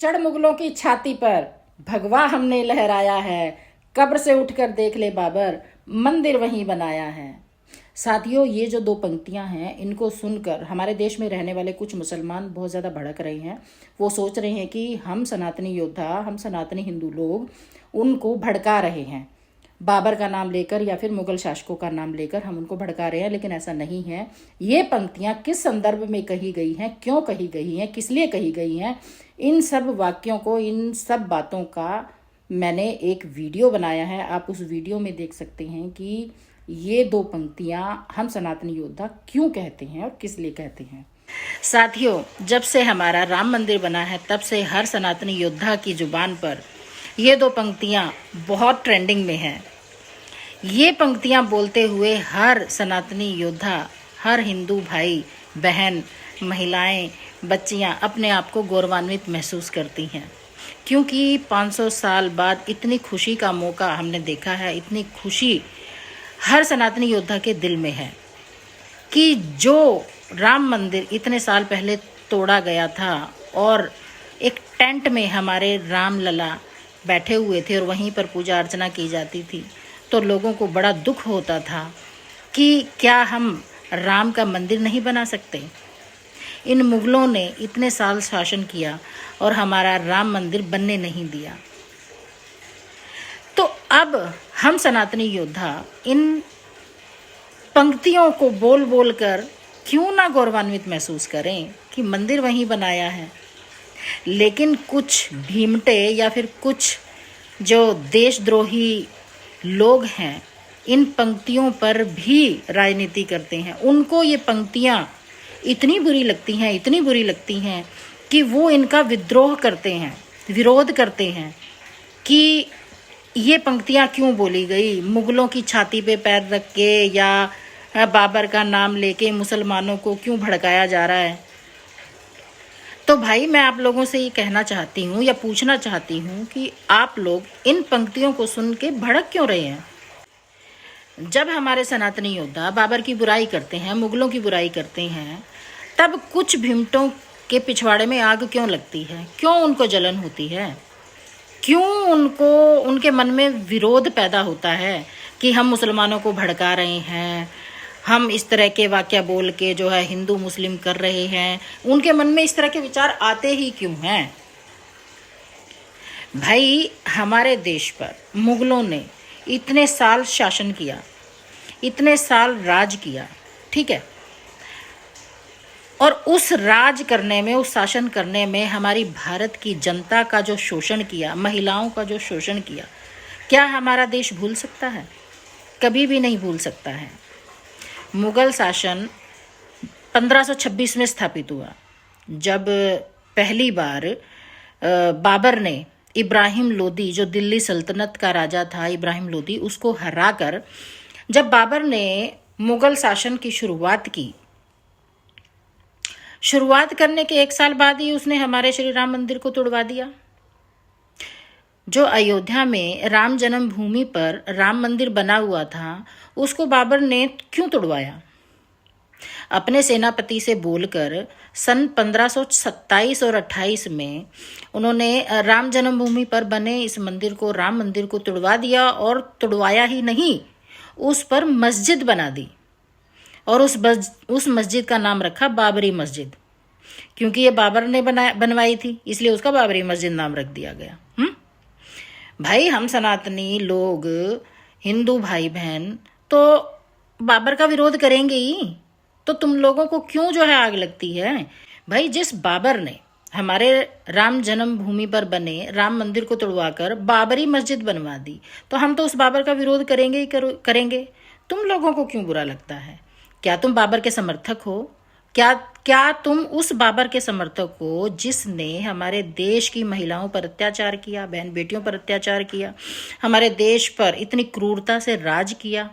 चढ़ मुगलों की छाती पर भगवा हमने लहराया है। कब्र से उठकर देख ले बाबर, मंदिर वहीं बनाया है। साथियों, ये जो दो पंक्तियां हैं, इनको सुनकर हमारे देश में रहने वाले कुछ मुसलमान बहुत ज़्यादा भड़क रहे हैं। वो सोच रहे हैं कि हम सनातनी योद्धा, हम सनातनी हिंदू लोग उनको भड़का रहे हैं। बाबर का नाम लेकर या फिर मुगल शासकों का नाम लेकर हम उनको भड़का रहे हैं, लेकिन ऐसा नहीं है। ये पंक्तियां किस संदर्भ में कही गई हैं, क्यों कही गई हैं, किस लिए कही गई हैं, इन सब वाक्यों को, इन सब बातों का मैंने एक वीडियो बनाया है। आप उस वीडियो में देख सकते हैं कि ये दो पंक्तियां हम सनातनी योद्धा क्यों कहते हैं और किस लिए कहते हैं। साथियों, जब से हमारा राम मंदिर बना है तब से हर सनातनी योद्धा की जुबान पर ये दो पंक्तियां बहुत ट्रेंडिंग में हैं। ये पंक्तियां बोलते हुए हर सनातनी योद्धा, हर हिंदू भाई बहन, महिलाएं, बच्चियां अपने आप को गौरवान्वित महसूस करती हैं, क्योंकि 500 साल बाद इतनी खुशी का मौका हमने देखा है। इतनी खुशी हर सनातनी योद्धा के दिल में है कि जो राम मंदिर इतने साल पहले तोड़ा गया था और एक टेंट में हमारे राम लला बैठे हुए थे और वहीं पर पूजा अर्चना की जाती थी, तो लोगों को बड़ा दुख होता था कि क्या हम राम का मंदिर नहीं बना सकते। इन मुगलों ने इतने साल शासन किया और हमारा राम मंदिर बनने नहीं दिया। तो अब हम सनातनी योद्धा इन पंक्तियों को बोल बोल कर क्यों ना गौरवान्वित महसूस करें कि मंदिर वहीं बनाया है। लेकिन कुछ भीमटे या फिर कुछ जो देशद्रोही लोग हैं, इन पंक्तियों पर भी राजनीति करते हैं। उनको ये पंक्तियाँ इतनी बुरी लगती हैं, इतनी बुरी लगती हैं कि वो इनका विद्रोह करते हैं, विरोध करते हैं कि ये पंक्तियाँ क्यों बोली गई। मुगलों की छाती पे पैर रख के या बाबर का नाम लेके मुसलमानों को क्यों भड़काया जा रहा है। तो भाई, मैं आप लोगों से ये कहना चाहती हूँ या पूछना चाहती हूँ कि आप लोग इन पंक्तियों को सुन के भड़क क्यों रहे हैं। जब हमारे सनातनी योद्धा बाबर की बुराई करते हैं, मुगलों की बुराई करते हैं, तब कुछ भीमटों के पिछवाड़े में आग क्यों लगती है, क्यों उनको जलन होती है, क्यों उनको उनके मन में विरोध पैदा होता है कि हम मुसलमानों को भड़का रहे हैं, हम इस तरह के वाक्य बोल के जो है हिंदू मुस्लिम कर रहे हैं। उनके मन में इस तरह के विचार आते ही क्यों हैं। भाई, हमारे देश पर मुगलों ने इतने साल शासन किया, इतने साल राज किया, ठीक है, और उस राज करने में, उस शासन करने में हमारी भारत की जनता का जो शोषण किया, महिलाओं का जो शोषण किया, क्या हमारा देश भूल सकता है? कभी भी नहीं भूल सकता है। मुगल शासन 1526 में स्थापित हुआ, जब पहली बार बाबर ने इब्राहिम लोदी, जो दिल्ली सल्तनत का राजा था, इब्राहिम लोदी, उसको हराकर जब बाबर ने मुगल शासन की शुरुआत की, शुरुआत करने के 1 साल बाद ही उसने हमारे श्री राम मंदिर को तोड़वा दिया। जो अयोध्या में राम जन्मभूमि पर राम मंदिर बना हुआ था, उसको बाबर ने क्यों तोड़वाया? अपने सेनापति से बोलकर सन 1527 और 28 में उन्होंने राम जन्मभूमि पर बने इस मंदिर को, राम मंदिर को तोड़वा दिया। और तोड़वाया ही नहीं, उस पर मस्जिद बना दी और उस मस्जिद का नाम रखा बाबरी मस्जिद, क्योंकि ये बाबर ने बनवाई थी, इसलिए उसका बाबरी मस्जिद नाम रख दिया गया। भाई, हम सनातनी लोग, हिंदू भाई बहन तो बाबर का विरोध करेंगे ही, तो तुम लोगों को क्यों जो है आग लगती है। भाई, जिस बाबर ने हमारे राम जन्मभूमि पर बने राम मंदिर को तोड़वाकर बाबरी मस्जिद बनवा दी, तो हम तो उस बाबर का विरोध करेंगे ही करेंगे। तुम लोगों को क्यों बुरा लगता है? क्या तुम बाबर के समर्थक हो? क्या तुम उस बाबर के समर्थक हो जिसने हमारे देश की महिलाओं पर अत्याचार किया, बहन बेटियों पर अत्याचार किया, हमारे देश पर इतनी क्रूरता से राज किया?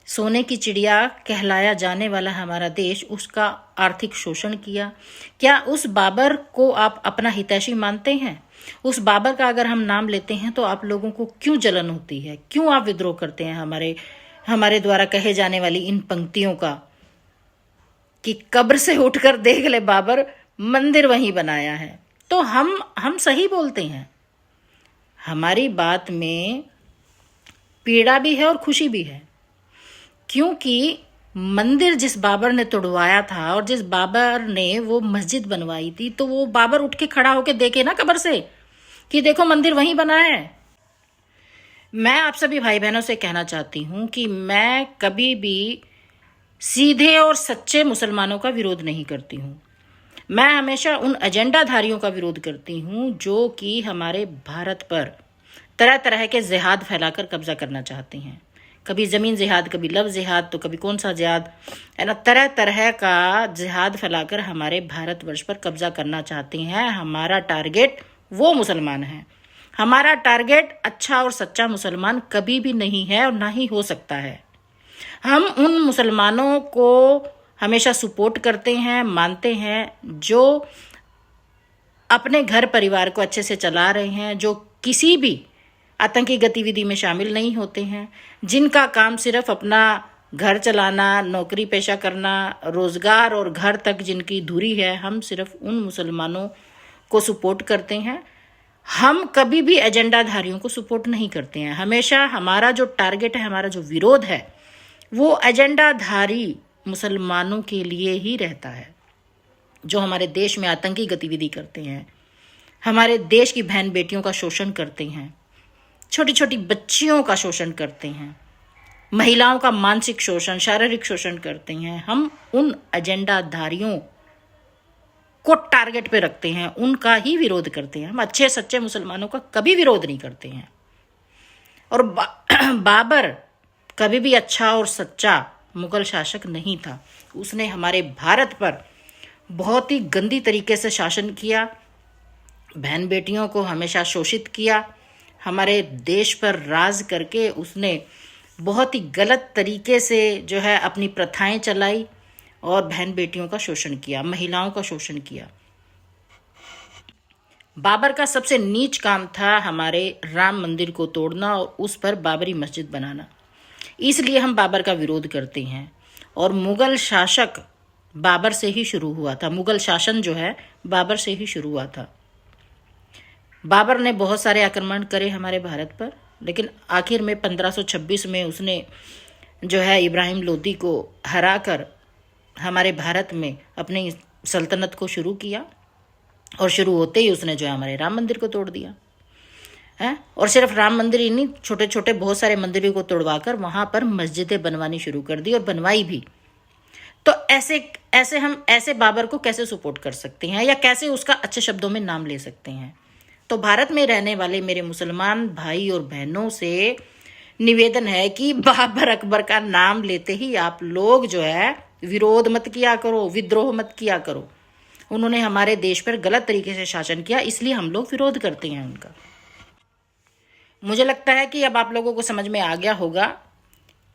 सोने की चिड़िया कहलाया जाने वाला हमारा देश, उसका आर्थिक शोषण किया। क्या उस बाबर को आप अपना हितैषी मानते हैं? उस बाबर का अगर हम नाम लेते हैं तो आप लोगों को क्यों जलन होती है? क्यों आप विद्रोह करते हैं हमारे द्वारा कहे जाने वाली इन पंक्तियों का कि कब्र से उठकर देख ले बाबर, मंदिर वहीं बनाया है। तो तो हम सही बोलते हैं। हमारी बात में पीड़ा भी है और खुशी भी है, क्योंकि मंदिर जिस बाबर ने तोड़वाया था और जिस बाबर ने वो मस्जिद बनवाई थी, तो वो बाबर उठ के खड़ा होके देखे ना कब्र से कि देखो मंदिर वहीं बना है। मैं आप सभी भाई बहनों से कहना चाहती हूँ कि मैं कभी भी सीधे और सच्चे मुसलमानों का विरोध नहीं करती हूँ। मैं हमेशा उन एजेंडाधारियों का विरोध करती हूँ जो कि हमारे भारत पर तरह तरह के जिहाद फैलाकर कब्जा करना चाहते हैं। कभी ज़मीन जिहाद, कभी लव जिहाद, तो कभी कौन सा जिहाद है ना, तरह तरह का जिहाद फैलाकर हमारे भारतवर्ष पर कब्जा करना चाहते हैं। हमारा टारगेट वो मुसलमान है। हमारा टारगेट अच्छा और सच्चा मुसलमान कभी भी नहीं है और ना ही हो सकता है। हम उन मुसलमानों को हमेशा सपोर्ट करते हैं, मानते हैं, जो अपने घर परिवार को अच्छे से चला रहे हैं, जो किसी भी आतंकी गतिविधि में शामिल नहीं होते हैं, जिनका काम सिर्फ अपना घर चलाना, नौकरी पेशा करना, रोजगार और घर तक जिनकी दूरी है। हम सिर्फ उन मुसलमानों को सपोर्ट करते हैं। हम कभी भी एजेंडाधारियों को सपोर्ट नहीं करते हैं। हमेशा हमारा जो टारगेट है, हमारा जो विरोध है, वो एजेंडाधारी मुसलमानों के लिए ही रहता है, जो हमारे देश में आतंकी गतिविधि करते हैं, हमारे देश की बहन बेटियों का शोषण करते हैं, छोटी छोटी बच्चियों का शोषण करते हैं, महिलाओं का मानसिक शोषण, शारीरिक शोषण करते हैं। हम उन एजेंडाधारियों को टारगेट पे रखते हैं, उनका ही विरोध करते हैं। हम अच्छे सच्चे मुसलमानों का कभी विरोध नहीं करते हैं। और बाबर कभी भी अच्छा और सच्चा मुगल शासक नहीं था। उसने हमारे भारत पर बहुत ही गंदी तरीके से शासन किया, बहन बेटियों को हमेशा शोषित किया। हमारे देश पर राज करके उसने बहुत ही गलत तरीके से जो है अपनी प्रथाएं चलाई और बहन बेटियों का शोषण किया, महिलाओं का शोषण किया। बाबर का सबसे नीच काम था हमारे राम मंदिर को तोड़ना और उस पर बाबरी मस्जिद बनाना। इसलिए हम बाबर का विरोध करते हैं। और मुगल शासक बाबर से ही शुरू हुआ था। मुगल शासन जो है बाबर से ही शुरू हुआ था। बाबर ने बहुत सारे आक्रमण करे हमारे भारत पर, लेकिन आखिर में 1526 में उसने जो है इब्राहिम लोदी को हराकर हमारे भारत में अपनी सल्तनत को शुरू किया। और शुरू होते ही उसने जो है हमारे राम मंदिर को तोड़ दिया है। और सिर्फ राम मंदिर ही नहीं, छोटे छोटे बहुत सारे मंदिरों को तोड़वाकर वहाँ पर मस्जिदें बनवानी शुरू कर दी और बनवाई भी। तो ऐसे हम ऐसे बाबर को कैसे सपोर्ट कर सकते हैं या कैसे उसका अच्छे शब्दों में नाम ले सकते हैं। तो भारत में रहने वाले मेरे मुसलमान भाई और बहनों से निवेदन है कि बाबर अकबर का नाम लेते ही आप लोग जो है विरोध मत किया करो, विद्रोह मत किया करो। उन्होंने हमारे देश पर गलत तरीके से शासन किया, इसलिए हम लोग विरोध करते हैं उनका। मुझे लगता है कि अब आप लोगों को समझ में आ गया होगा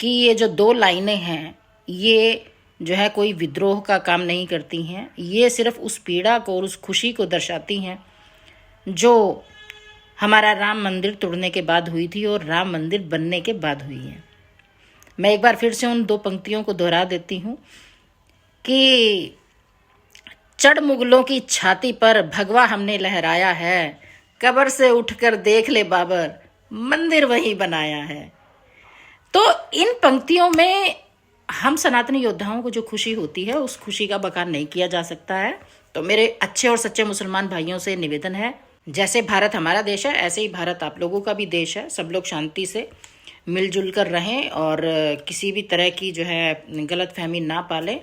कि ये जो 2 लाइनें हैं ये जो है कोई विद्रोह का काम नहीं करती हैं। ये सिर्फ उस पीड़ा को और उस खुशी को दर्शाती हैं जो हमारा राम मंदिर तोड़ने के बाद हुई थी और राम मंदिर बनने के बाद हुई है। मैं एक बार फिर से उन 2 पंक्तियों को दोहरा देती हूँ कि चढ़ मुगलों की छाती पर भगवा हमने लहराया है, कब्र से उठकर देख ले बाबर, मंदिर वहीं बनाया है। तो इन पंक्तियों में हम सनातनी योद्धाओं को जो खुशी होती है उस खुशी का बखान नहीं किया जा सकता है। तो मेरे अच्छे और सच्चे मुसलमान भाइयों से निवेदन है, जैसे भारत हमारा देश है ऐसे ही भारत आप लोगों का भी देश है। सब लोग शांति से मिलजुल कर रहें और किसी भी तरह की जो है गलत फहमी ना पालें।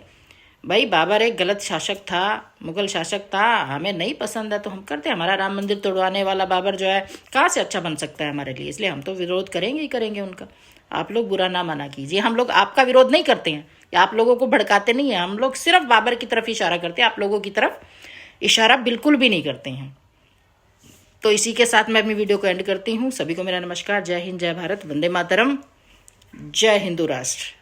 भाई बाबर एक गलत शासक था, मुगल शासक था, हमें नहीं पसंद है तो हम करते हैं। हमारा राम मंदिर तोड़वाने वाला बाबर जो है कहाँ से अच्छा बन सकता है हमारे लिए, इसलिए हम तो विरोध करेंगे ही करेंगे उनका। आप लोग बुरा ना माना कीजिए, हम लोग आपका विरोध नहीं करते हैं या आप लोगों को भड़काते नहीं हैं। हम लोग सिर्फ बाबर की तरफ इशारा करते हैं, आप लोगों की तरफ इशारा बिल्कुल भी नहीं करते हैं। तो इसी के साथ मैं अपनी वीडियो को एंड करती हूँ। सभी को मेरा नमस्कार। जय हिंद, जय भारत, वंदे मातरम, जय हिंदू राष्ट्र।